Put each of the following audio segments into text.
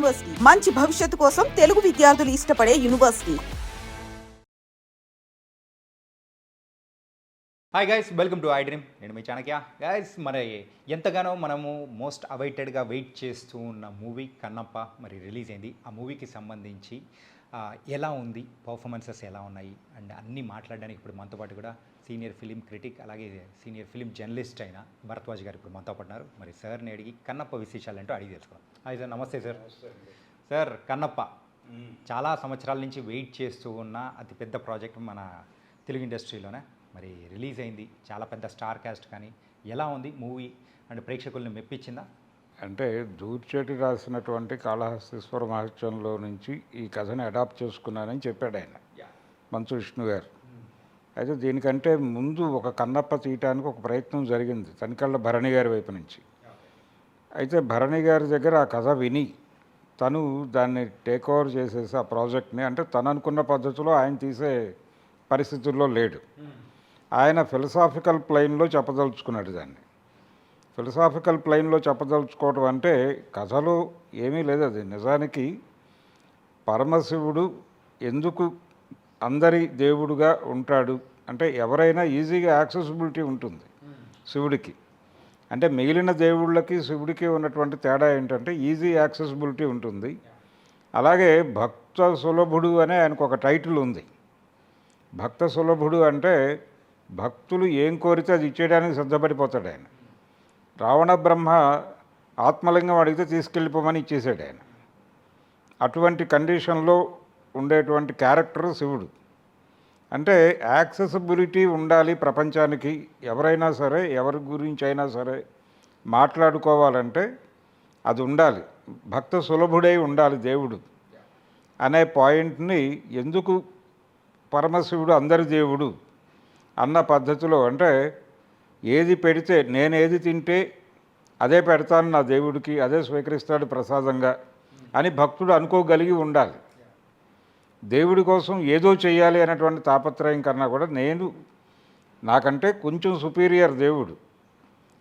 University, మంచి భవిష్యత్తు కోసం తెలుగు విద్యార్థులు ఇష్టపడే university. Hi guys, welcome to I dream. నేను మీ చాణక్య. గైస్, మరి ఎంతగానో మనము మోస్ట్ అవైటెడ్గా వెయిట్ చేస్తూ ఉన్న మూవీ కన్నప్ప మరి రిలీజ్ అయింది. ఆ మూవీకి సంబంధించి ఎలా ఉంది, పర్ఫార్మెన్సెస్ ఎలా ఉన్నాయి అండ్ అన్నీ మాట్లాడడానికి ఇప్పుడు మనతో పాటు కూడా సీనియర్ ఫిలిం క్రిటిక్ అలాగే సీనియర్ ఫిలిం జర్నలిస్ట్ అయిన భరద్వాజ్ గారు ఇప్పుడు మనతో పడినారు. మరి సార్ని అడిగి కన్నప్ప విశేషాలు ఏంటో అడిగి తెలుసుకోవాలి. హాయ్ సార్, నమస్తే సార్. సార్, కన్నప్ప చాలా సంవత్సరాల నుంచి వెయిట్ చేస్తూ ఉన్న అతిపెద్ద ప్రాజెక్ట్ మన తెలుగు ఇండస్ట్రీలోనే మరి రిలీజ్ అయింది. చాలా పెద్ద స్టార్ కాస్ట్. కానీ ఎలా ఉంది మూవీ అండ్ ప్రేక్షకుల్ని మెప్పించిందా? అంటే దూర్చేటి రాసినటువంటి కాళహస్తీశ్వర మహత్యంలో నుంచి ఈ కథని అడాప్ట్ చేసుకున్నానని చెప్పాడు ఆయన, మంచు విష్ణు గారు. అయితే దీనికంటే ముందు ఒక కన్నప్ప తీయటానికి ఒక ప్రయత్నం జరిగింది తనికళ్ళ భరణి గారి వైపు నుంచి. అయితే భరణి గారి దగ్గర ఆ కథ విని తను దాన్ని టేక్ ఓవర్ చేసేసి ఆ ప్రాజెక్ట్ని, అంటే తను అనుకున్న పద్ధతిలో ఆయన తీసే పరిస్థితుల్లో లేడు. ఆయన ఫిలసాఫికల్ ప్లైన్లో చెప్పదలుచుకున్నాడు దాన్ని. ఫిలసాఫికల్ ప్లైన్లో చెప్పదలుచుకోవడం అంటే కథలో ఏమీ లేదు. అది నిజానికి పరమశివుడు ఎందుకు అందరి దేవుడుగా ఉంటాడు అంటే, ఎవరైనా ఈజీగా యాక్సెసిబిలిటీ ఉంటుంది శివుడికి. అంటే మిగిలిన దేవుళ్ళకి శివుడికి ఉన్నటువంటి తేడా ఏంటంటే ఈజీ యాక్సెసిబిలిటీ ఉంటుంది. అలాగే భక్త సులభుడు అనే ఆయనకు ఒక టైటిల్ ఉంది. భక్త సులభుడు అంటే భక్తులు ఏం కోరితే అది ఇచ్చేయడానికి సిద్ధపడిపోతాడు ఆయన. రావణ బ్రహ్మ ఆత్మలింగం అడిగితే తీసుకెళ్ళిపోమని ఇచ్చేసాడు ఆయన. అటువంటి కండిషన్లో ఉండేటువంటి క్యారెక్టర్ శివుడు. అంటే యాక్సెసిబిలిటీ ఉండాలి ప్రపంచానికి. ఎవరైనా సరే, ఎవరి గురించి అయినా సరే మాట్లాడుకోవాలంటే అది ఉండాలి. భక్త సులభుడై ఉండాలి దేవుడు అనే పాయింట్ని ఎందుకు పరమశివుడు అందరి దేవుడు అన్న పద్ధతిలో, అంటే ఏది పెడితే, నేను ఏది తింటే అదే పెడతాను నా దేవుడికి, అదే స్వీకరిస్తాడు ప్రసాదంగా అని భక్తుడు అనుకోగలిగి ఉండాలి. దేవుడి కోసం ఏదో చేయాలి అనేటువంటి తాపత్రయం కన్నా కూడా నాకంటే కొంచెం సుపీరియర్ దేవుడు,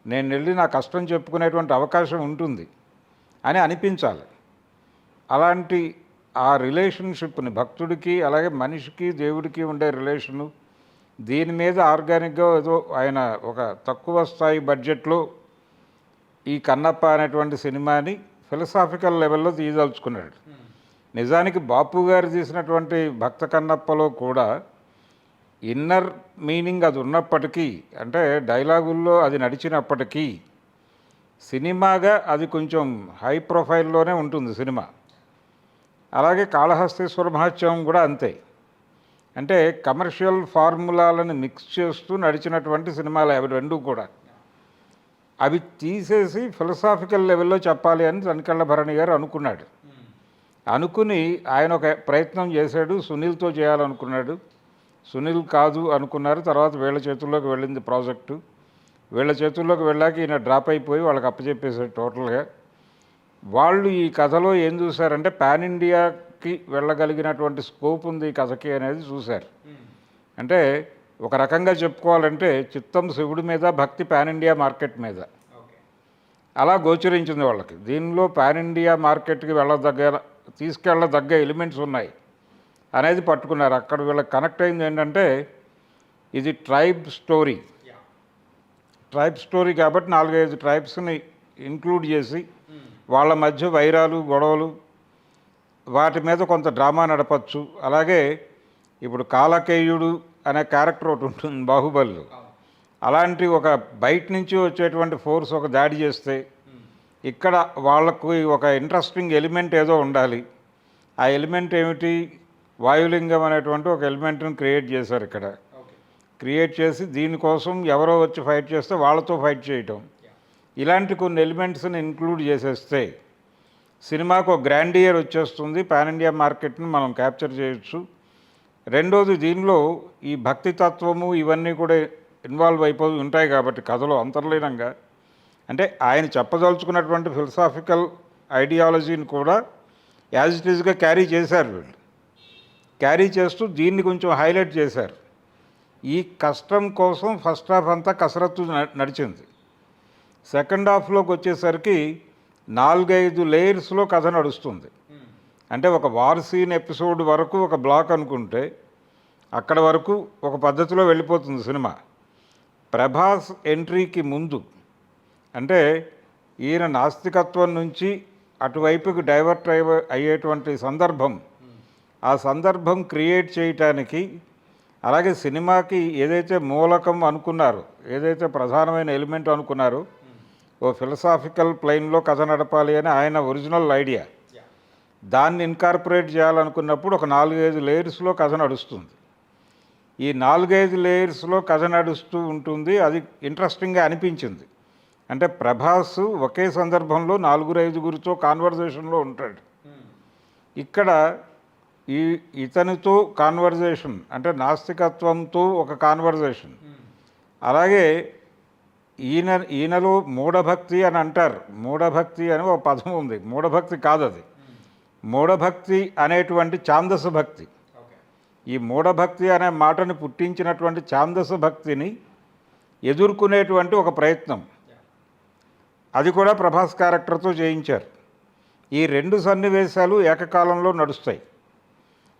నేను వెళ్ళి నా కష్టం చెప్పుకునేటువంటి అవకాశం ఉంటుంది అని అనిపించాలి. అలాంటి ఆ రిలేషన్షిప్ని భక్తుడికి అలాగే మనిషికి దేవుడికి ఉండే రిలేషను, దీని మీద ఆర్గానిక్గా ఏదో ఆయన ఒక తక్కువ స్థాయి బడ్జెట్లో ఈ కన్నప్ప అనేటువంటి సినిమాని ఫిలసాఫికల్ లెవెల్లో తీయదలుచుకున్నాడు. నిజానికి బాపు గారు తీసినటువంటి భక్త కన్నప్పలో కూడా ఇన్నర్ మీనింగ్ అది ఉన్నప్పటికీ, అంటే డైలాగుల్లో అది నడిచినప్పటికీ సినిమాగా అది కొంచెం హై ప్రొఫైల్లోనే ఉంటుంది సినిమా. అలాగే కాళహస్తీశ్వర మహత్యం కూడా అంతే. అంటే కమర్షియల్ ఫార్ములాలను మిక్స్ చేస్తూ నడిచినటువంటి సినిమాలు అవి రెండు కూడా. అవి తీసేసి ఫిలసాఫికల్ లెవెల్లో చెప్పాలి అని తనికళ్ళ భరణి గారు అనుకున్నాడు. అనుకుని ఆయన ఒక ప్రయత్నం చేశాడు. సునీల్తో చేయాలనుకున్నాడు. సునీల్ కాదు అనుకున్నారు. తర్వాత వీళ్ళ చేతుల్లోకి వెళ్ళింది ప్రాజెక్టు. వీళ్ళ చేతుల్లోకి వెళ్ళాక ఈయన డ్రాప్ అయిపోయి వాళ్ళకి అప్పచెప్పేశాడు టోటల్గా. వాళ్ళు ఈ కథలో ఏం చూశారంటే పాన్ ఇండియాకి వెళ్ళగలిగినటువంటి స్కోప్ ఉంది ఈ కథకి అనేది చూశారు. అంటే ఒక రకంగా చెప్పుకోవాలంటే చిత్తం శివుడి మీద, భక్తి పాన్ ఇండియా మార్కెట్ మీద అలా గోచరించింది వాళ్ళకి. దీనిలో పాన్ ఇండియా మార్కెట్కి తీసుకెళ్ళదగ్గ ఎలిమెంట్స్ ఉన్నాయి అనేది పట్టుకున్నారు. అక్కడ వీళ్ళకి కనెక్ట్ అయింది ఏంటంటే ఇది ట్రైబ్ స్టోరీ కాబట్టి 4-5 ట్రైబ్స్ని ఇంక్లూడ్ చేసి వాళ్ళ మధ్య వైరాలు, గొడవలు, వాటి మీద కొంత డ్రామా నడపచ్చు. అలాగే ఇప్పుడు కాలకేయుడు అనే క్యారెక్టర్ ఒకటి ఉంటుంది బాహుబలిలో. అలాంటి ఒక బయట నుంచి వచ్చేటువంటి ఫోర్స్ ఒక దాడి చేస్తే ఇక్కడ వాళ్ళకు ఒక ఇంట్రెస్టింగ్ ఎలిమెంట్ ఏదో ఉండాలి. ఆ ఎలిమెంట్ ఏమిటి? వాయులింగం అనేటువంటి ఒక ఎలిమెంట్ని క్రియేట్ చేశారు ఇక్కడ. క్రియేట్ చేసి దీనికోసం ఎవరో వచ్చి ఫైట్ చేస్తే వాళ్ళతో ఫైట్ చేయటం, ఇలాంటి కొన్ని ఎలిమెంట్స్ని ఇంక్లూడ్ చేసేస్తే సినిమాకు ఒక గ్రాండియర్ వచ్చేస్తుంది. పాన్ ఇండియా మార్కెట్ని మనం క్యాప్చర్ చేయొచ్చు. రెండోది, దీనిలో ఈ భక్తి తత్వము ఇవన్నీ కూడా ఇన్వాల్వ్ అయిపోయి ఉంటాయి కాబట్టి కథలో అంతర్లీనంగా, అంటే ఆయన చెప్పదలుచుకున్నటువంటి ఫిలసాఫికల్ ఐడియాలజీని కూడా యాజ్ ఇట్ ఈజ్గా క్యారీ చేశారు వీళ్ళు. క్యారీ చేస్తూ దీన్ని కొంచెం హైలైట్ చేశారు. ఈ కష్టం కోసం ఫస్ట్ హాఫ్ అంతా కసరత్తు నడిచింది. సెకండ్ హాఫ్లోకి వచ్చేసరికి 4-5 లేయర్స్లో కథ నడుస్తుంది. అంటే ఒక వార్ సీన్ ఎపిసోడ్ వరకు ఒక బ్లాక్ అనుకుంటే అక్కడ వరకు ఒక పద్ధతిలో వెళ్ళిపోతుంది సినిమా. ప్రభాస్ ఎంట్రీకి ముందు అంటే ఈయన నాస్తికత్వం నుంచి అటువైపుకి డైవర్ట్ అయ్యేటువంటి సందర్భం, ఆ సందర్భం క్రియేట్ చేయటానికి, అలాగే సినిమాకి ఏదైతే మూలకం అనుకున్నారో, ఏదైతే ప్రధానమైన ఎలిమెంట్ అనుకున్నారో, ఓ ఫిలసాఫికల్ ప్లైన్లో కథ నడపాలి అని ఆయన ఒరిజినల్ ఐడియా, దాన్ని ఇన్కార్పొరేట్ చేయాలనుకున్నప్పుడు ఒక 4-5 లేయర్స్లో కథ నడుస్తుంది. ఈ 4-5 లేయర్స్లో కథ నడుస్తూ ఉంటుంది. అది ఇంట్రెస్టింగ్గా అనిపించింది. అంటే ప్రభాస్ ఒకే సందర్భంలో 4-5గురితో కాన్వర్జేషన్లో ఉంటాడు. ఇక్కడ ఇతనితో కాన్వర్జేషన్ అంటే నాస్తికత్వంతో ఒక కాన్వర్జేషన్, అలాగే ఈయనలో మూఢభక్తి అని అంటారు. మూఢభక్తి అని ఒక పదం ఉంది. మూఢభక్తి కాదు అది. మూఢభక్తి అనేటువంటి ఛాందస భక్తి. ఈ మూఢభక్తి అనే మాటని పుట్టించినటువంటి ఛాందస భక్తిని ఎదుర్కొనేటువంటి ఒక ప్రయత్నం, అది కూడా ప్రభాస్ క్యారెక్టర్తో చేయించారు. ఈ 2 సన్నివేశాలు ఏకకాలంలో నడుస్తాయి.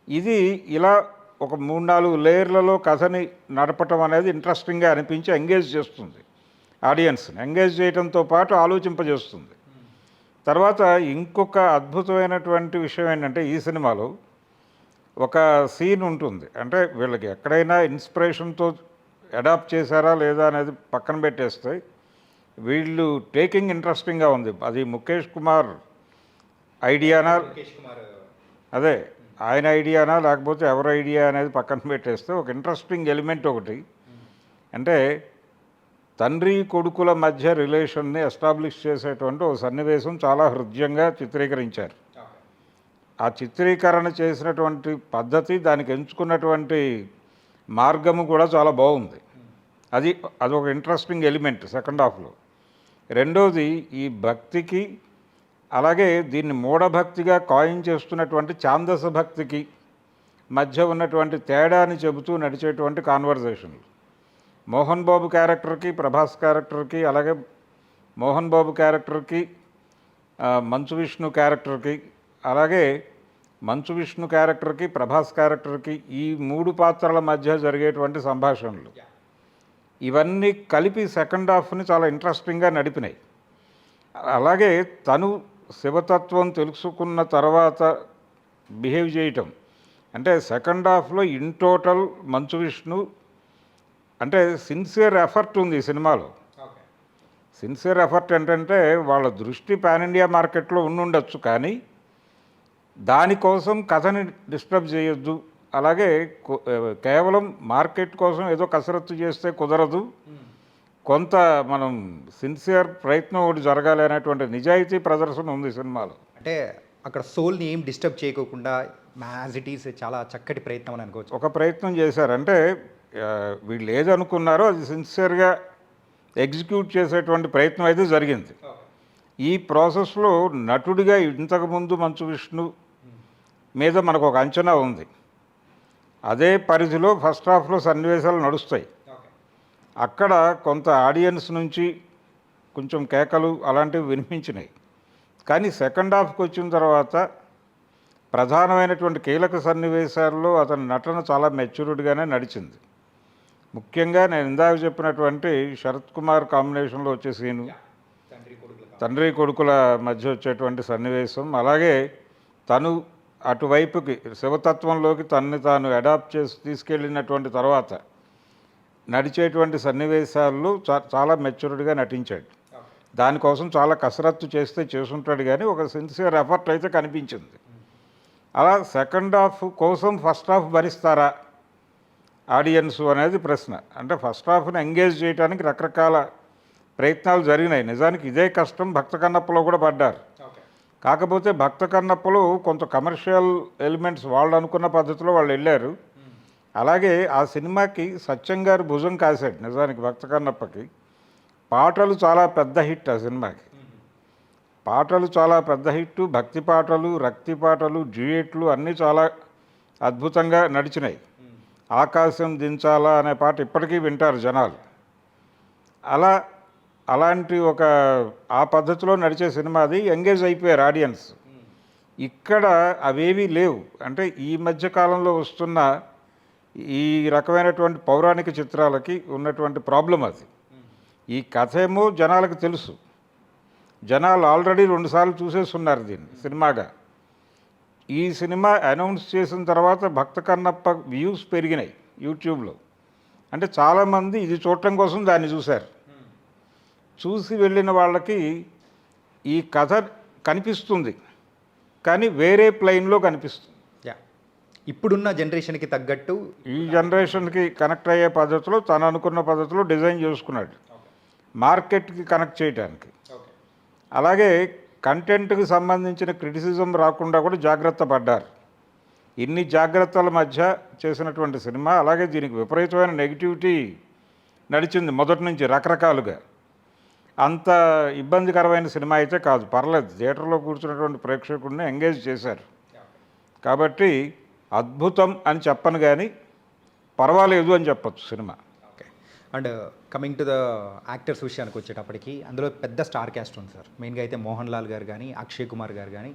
ఇది ఇలా ఒక 3-4 లేయర్లలో కథని నడపటం అనేది ఇంట్రెస్టింగ్గా అనిపించి ఎంగేజ్ చేస్తుంది. ఆడియన్స్ని ఎంగేజ్ చేయడంతో పాటు ఆలోచింపజేస్తుంది. తర్వాత ఇంకొక అద్భుతమైనటువంటి విషయం ఏంటంటే ఈ సినిమాలో ఒక సీన్ ఉంటుంది. అంటే వీళ్ళకి ఎక్కడైనా ఇన్స్పిరేషన్తో అడాప్ట్ చేశారా లేదా అనేది పక్కన పెట్టేస్తే వీళ్ళు టేకింగ్ ఇంట్రెస్టింగ్గా ఉంది. అది ముఖేష్ కుమార్ ఐడియానా, అదే ఆయన ఐడియానా లేకపోతే ఎవరి ఐడియా అనేది పక్కన పెట్టేస్తే ఒక ఇంట్రెస్టింగ్ ఎలిమెంట్ ఒకటి, అంటే తండ్రి కొడుకుల మధ్య రిలేషన్ని ఎస్టాబ్లిష్ చేసేటువంటి ఒక సన్నివేశం చాలా హృదయంగా చిత్రీకరించారు. ఆ చిత్రీకరణ చేసినటువంటి పద్ధతి, దానికి ఎంచుకున్నటువంటి మార్గము కూడా చాలా బాగుంది. అది ఒక ఇంట్రెస్టింగ్ ఎలిమెంట్ సెకండ్ హాఫ్లో. రెండోది ఈ భక్తికి, అలాగే దీన్ని మూఢభక్తిగా కాయిన్ చేస్తున్నటువంటి ఛాందస భక్తికి మధ్య ఉన్నటువంటి తేడాని చెబుతూ నడిచేటువంటి కాన్వర్జేషన్లు. మోహన్ బాబు క్యారెక్టర్కి, ప్రభాస్ క్యారెక్టర్కి, అలాగే మోహన్ బాబు క్యారెక్టర్కి, మంచు విష్ణు క్యారెక్టర్కి, అలాగే మంచు విష్ణు క్యారెక్టర్కి, ప్రభాస్ క్యారెక్టర్కి, ఈ 3 పాత్రల మధ్య జరిగేటువంటి సంభాషణలు, ఇవన్నీ కలిపి సెకండ్ హాఫ్ని చాలా ఇంట్రెస్టింగ్గా నడిపినాయి. అలాగే తను శివతత్వం తెలుసుకున్న తర్వాత బిహేవ్ చేయటం, అంటే సెకండ్ హాఫ్లో ఇన్ టోటల్ మంచు విష్ణు అంటే సిన్సియర్ ఎఫర్ట్ ఉంది ఈ సినిమాలో. సిన్సియర్ ఎఫర్ట్ ఏంటంటే వాళ్ళ దృష్టి పాన్ ఇండియా మార్కెట్లో ఉండొచ్చు, కానీ దానికోసం కథని డిస్టర్బ్ చేయొద్దు, అలాగే కేవలం మార్కెట్ కోసం ఏదో కసరత్తు చేస్తే కుదరదు, కొంత మనం సిన్సియర్ ప్రయత్నం ఒకటి జరగాలి అనేటువంటి నిజాయితీ ప్రదర్శన ఉంది సినిమాలో. అంటే అక్కడ సోల్ని ఏం డిస్టర్బ్ చేయకోకుండా యాజ్ ఇట్ ఈస్ చాలా చక్కటి ప్రయత్నం అని అనుకోవచ్చు. ఒక ప్రయత్నం చేశారంటే వీళ్ళు ఏదనుకున్నారో అది సిన్సియర్గా ఎగ్జిక్యూట్ చేసేటువంటి ప్రయత్నం అయితే జరిగింది. ఈ ప్రాసెస్లో నటుడిగా ఇంతకుముందు మంచు విష్ణు మీద మనకు ఒక అంచనా ఉంది. అదే పరిధిలో ఫస్ట్ హాఫ్లో సన్నివేశాలు నడుస్తాయి. అక్కడ కొంత ఆడియన్స్ నుంచి కొంచెం కేకలు అలాంటివి వినిపించినాయి. కానీ సెకండ్ హాఫ్కి వచ్చిన తర్వాత ప్రధానమైనటువంటి కీలక సన్నివేశాల్లో అతని నటన చాలా మెచ్యూర్డ్గానే నడిచింది. ముఖ్యంగా నేను ఇందాక చెప్పినటువంటి శరత్ కుమార్ కాంబినేషన్లో వచ్చే సీను, తండ్రి కొడుకుల మధ్య వచ్చేటువంటి సన్నివేశం, అలాగే తను అటువైపుకి శివతత్వంలోకి తనని తాను అడాప్ట్ చేసి తీసుకెళ్ళినటువంటి తర్వాత నడిచేటువంటి సన్నివేశాల్లో చాలా మెచ్యూర్డ్గా నటించాడు. దానికోసం చాలా కసరత్తు చేస్తే చేసుంటాడు, కానీ ఒక సిన్సియర్ ఎఫర్ట్ అయితే కనిపించింది. అలా సెకండ్ హాఫ్ కోసం ఫస్ట్ హాఫ్ భరిస్తారా ఆడియన్స్ అనేది ప్రశ్న. అంటే ఫస్ట్ హాఫ్ని ఎంగేజ్ చేయడానికి రకరకాల ప్రయత్నాలు జరిగినాయి. నిజానికి ఇదే కష్టం భక్త కన్నప్పలో కూడా పడ్డారు. కాకపోతే భక్త కన్నప్పలో కొంత కమర్షియల్ ఎలిమెంట్స్ వాళ్ళు అనుకున్న పద్ధతిలో వాళ్ళు వెళ్ళారు. అలాగే ఆ సినిమాకి సత్యం గారు భుజం కాశాడు. నిజానికి భక్త కన్నప్పకి పాటలు చాలా పెద్ద హిట్. ఆ సినిమాకి పాటలు చాలా పెద్ద హిట్టు. భక్తి పాటలు, రక్తి పాటలు, డ్యూయెట్లు అన్నీ చాలా అద్భుతంగా నడిచినాయి. ఆకాశం దించాలా అనే పాట ఇప్పటికీ వింటారు జనాలు. అలా అలాంటి ఒక ఆ పద్ధతిలో నడిచే సినిమా అది, ఎంగేజ్ అయిపోయారు ఆడియన్స్. ఇక్కడ అవేవీ లేవు. అంటే ఈ మధ్య కాలంలో వస్తున్న ఈ రకమైనటువంటి పౌరాణిక చిత్రాలకి ఉన్నటువంటి ప్రాబ్లం అది. ఈ కథ ఏమో జనాలకు తెలుసు, జనాలు ఆల్రెడీ 2 సార్లు చూసేస్తున్నారు దీన్ని సినిమాగా. ఈ సినిమా అనౌన్స్ చేసిన తర్వాత భక్త కన్నప్ప వ్యూస్ పెరిగినాయి యూట్యూబ్లో. అంటే చాలామంది ఇది చూడటం కోసం దాన్ని చూశారు. చూసి వెళ్ళిన వాళ్ళకి ఈ కథ కనిపిస్తుంది, కానీ వేరే ప్లైన్లో కనిపిస్తుంది. ఇప్పుడున్న జనరేషన్కి తగ్గట్టు ఈ జనరేషన్కి కనెక్ట్ అయ్యే పద్ధతిలో తను అనుకున్న పద్ధతిలో డిజైన్ చేసుకున్నాడు, మార్కెట్కి కనెక్ట్ చేయడానికి. అలాగే కంటెంట్కి సంబంధించిన క్రిటిసిజం రాకుండా కూడా జాగ్రత్త పడ్డారు. ఇన్ని జాగ్రత్తల మధ్య చేసినటువంటి సినిమా. అలాగే దీనికి విపరీతమైన నెగిటివిటీ నడిచింది మొదటి నుంచి రకరకాలుగా. అంత ఇబ్బందికరమైన సినిమా అయితే కాదు, పర్లేదు. థియేటర్లో కూర్చున్నటువంటి ప్రేక్షకుడిని ఎంగేజ్ చేశారు. కాబట్టి అద్భుతం అని చెప్పను, కానీ పర్వాలేదు అని చెప్పచ్చు cinema. Okay. And coming to the actors విషయానికి వచ్చేటప్పటికి అందులో పెద్ద స్టార్ క్యాస్ట్ ఉంది సార్. మెయిన్గా అయితే మోహన్ లాల్ గారు కానీ, అక్షయ్ కుమార్ గారు కానీ,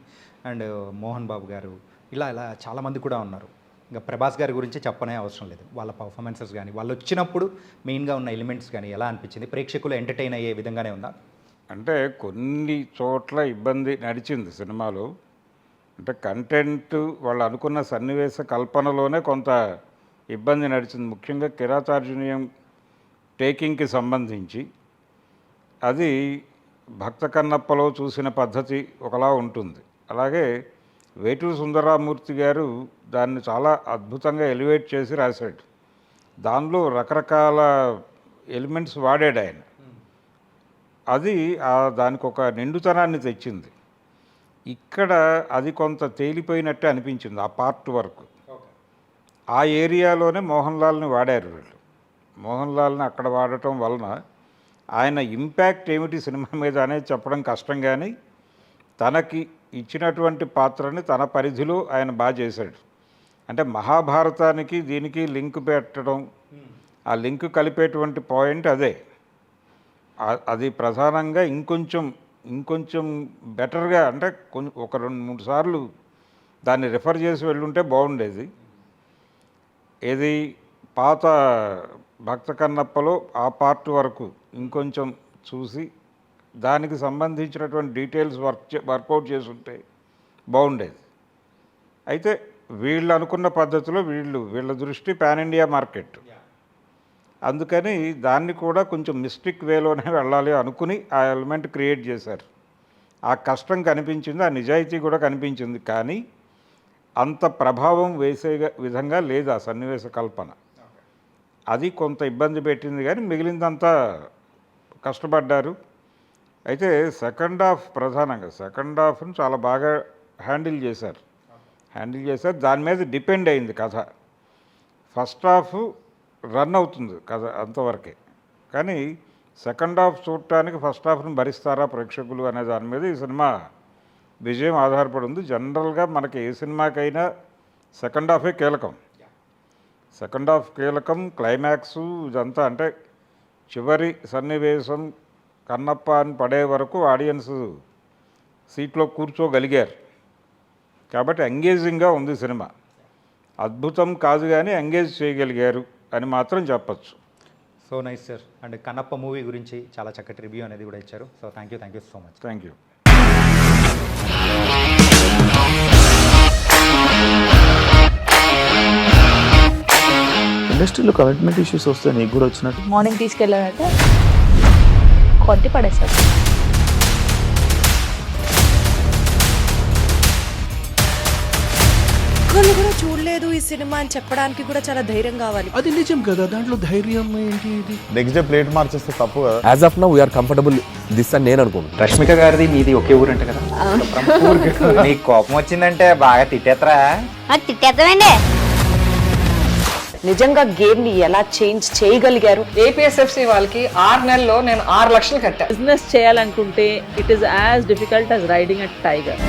అండ్ మోహన్ బాబు గారు, ఇలా చాలామంది కూడా ఉన్నారు. ఇంకా ప్రభాస్ గారి గురించి చెప్పనే అవసరం లేదు. వాళ్ళ పర్ఫార్మెన్సెస్ కానీ, వాళ్ళు వచ్చినప్పుడు మెయిన్గా ఉన్న ఎలిమెంట్స్ కానీ ఎలా అనిపించింది? ప్రేక్షకులు ఎంటర్టైన్ అయ్యే విధంగానే ఉందా? అంటే కొన్ని చోట్ల ఇబ్బంది నడిచింది సినిమాలో. అంటే కంటెంట్ వాళ్ళు అనుకున్న సన్నివేశ కల్పనలోనే కొంత ఇబ్బంది నడిచింది. ముఖ్యంగా కిరాతార్జునీయం టేకింగ్కి సంబంధించి అది భక్త కన్నప్పలో చూసిన పద్ధతి ఒకలా ఉంటుంది. అలాగే వేటూరి సుందరరామూర్తి గారు దాన్ని చాలా అద్భుతంగా ఎలివేట్ చేసి రాశాడు. దానిలో రకరకాల ఎలిమెంట్స్ వాడాడు ఆయన. అది దానికి ఒక నిండుతనాన్ని తెచ్చింది. ఇక్కడ అది కొంత తేలిపోయినట్టే అనిపించింది ఆ పార్ట్ వరకు. ఆ ఏరియాలోనే మోహన్ లాల్ని వాడారు వీళ్ళు. మోహన్ లాల్ని అక్కడ వాడటం వలన ఆయన ఇంపాక్ట్ ఏమిటి సినిమా మీద అనేది చెప్పడం కష్టం, కానీ తనకి ఇచ్చినటువంటి పాత్రని తన పరిధిలో ఆయన బాగా చేశాడు. అంటే మహాభారతానికి దీనికి లింక్ పెట్టడం, ఆ లింక్ కలిపేటువంటి పాయింట్ అదే. అది ప్రధానంగా ఇంకొంచెం బెటర్గా, అంటే ఒక 2-3 సార్లు దాన్ని రిఫర్ చేసి వెళ్ళుంటే బాగుండేది. ఏది పాత భక్త కన్నప్పలో ఆ పార్ట్ వరకు ఇంకొంచెం చూసి దానికి సంబంధించినటువంటి డీటెయిల్స్ వర్కౌట్ చేసుంటే బాగుండేది. అయితే వీళ్ళు అనుకున్న పద్ధతిలో వీళ్ళ దృష్టి పాన్ ఇండియా మార్కెట్, అందుకని దాన్ని కూడా కొంచెం మిస్టిక్ వేలోనే వెళ్ళాలి అనుకుని ఆ ఎలిమెంట్ క్రియేట్ చేశారు. ఆ కష్టం కనిపించింది, ఆ నిజాయితీ కూడా కనిపించింది, కానీ అంత ప్రభావం వేసే విధంగా లేదు ఆ సన్నివేశ కల్పన. అది కొంత ఇబ్బంది పెట్టింది, కానీ మిగిలిందంతా కష్టపడ్డారు. అయితే సెకండ్ హాఫ్, ప్రధానంగా సెకండ్ హాఫ్ను చాలా బాగా హ్యాండిల్ చేశారు. దాని మీద డిపెండ్ అయింది కథ. ఫస్ట్ హాఫ్ రన్ అవుతుంది కథ అంతవరకే, కానీ సెకండ్ హాఫ్ చూడటానికి ఫస్ట్ హాఫ్ను భరిస్తారా ప్రేక్షకులు అనే దాని మీద ఈ సినిమా విజయం ఆధారపడి ఉంది. జనరల్గా మనకి ఏ సినిమాకైనా సెకండ్ హాఫే కీలకం. క్లైమాక్సు ఇదంతా. అంటే చివరి సన్నివేశం కన్నప్ప అని పడే వరకు ఆడియన్స్ సీట్లో కూర్చోగలిగారు. కాబట్టి ఎంగేజింగ్గా ఉంది సినిమా. అద్భుతం కాదు, కానీ ఎంగేజ్ చేయగలిగారు అని మాత్రం చెప్పచ్చు. So nice sir. And Kannappa movie గురించి చాలా చక్కటి రివ్యూ అనేది కూడా ఇచ్చారు. So thank you so much. Thank you. ఇండస్ట్రీలో కమిట్మెంట్ ఇష్యూస్ వస్తే నీకు కూడా వచ్చినట్టు? మార్నింగ్ తీసుకెళ్ళాలంటే కొట్టి పడేస్తారు. ఒక్కళ్ళు కూడా చూడలేదు ఈ సినిమా అని చెప్పడానికి కూడా చాలా ధైర్యం కావాలి. అది నిజం కదా, దాంట్లో ధైర్యం ఏంటి? ఇది నెక్స్ట్ డే ప్లేట్ మార్చేస్తే తప్పు కదా. As of now we are comfortable this అని నేను అనుకుంటున్నాను. రష్మిక గారిది మీది ఒకే ఊరంట కదా? నీకు కోపం వచ్చిందంటే బాగా తిట్టేత్తరా? తిట్టేద్దామండి. నిజంగా గేమ్ ని ఎలా చేంజ్ చేయగలిగారు? ఏపీఎస్ఎఫ్సి వాళ్ళకి 6 నెలల్లో నేను 6 లక్షలు కట్టా. బిజినెస్ చేయాలనుకుంటే it is as difficult as riding a tiger.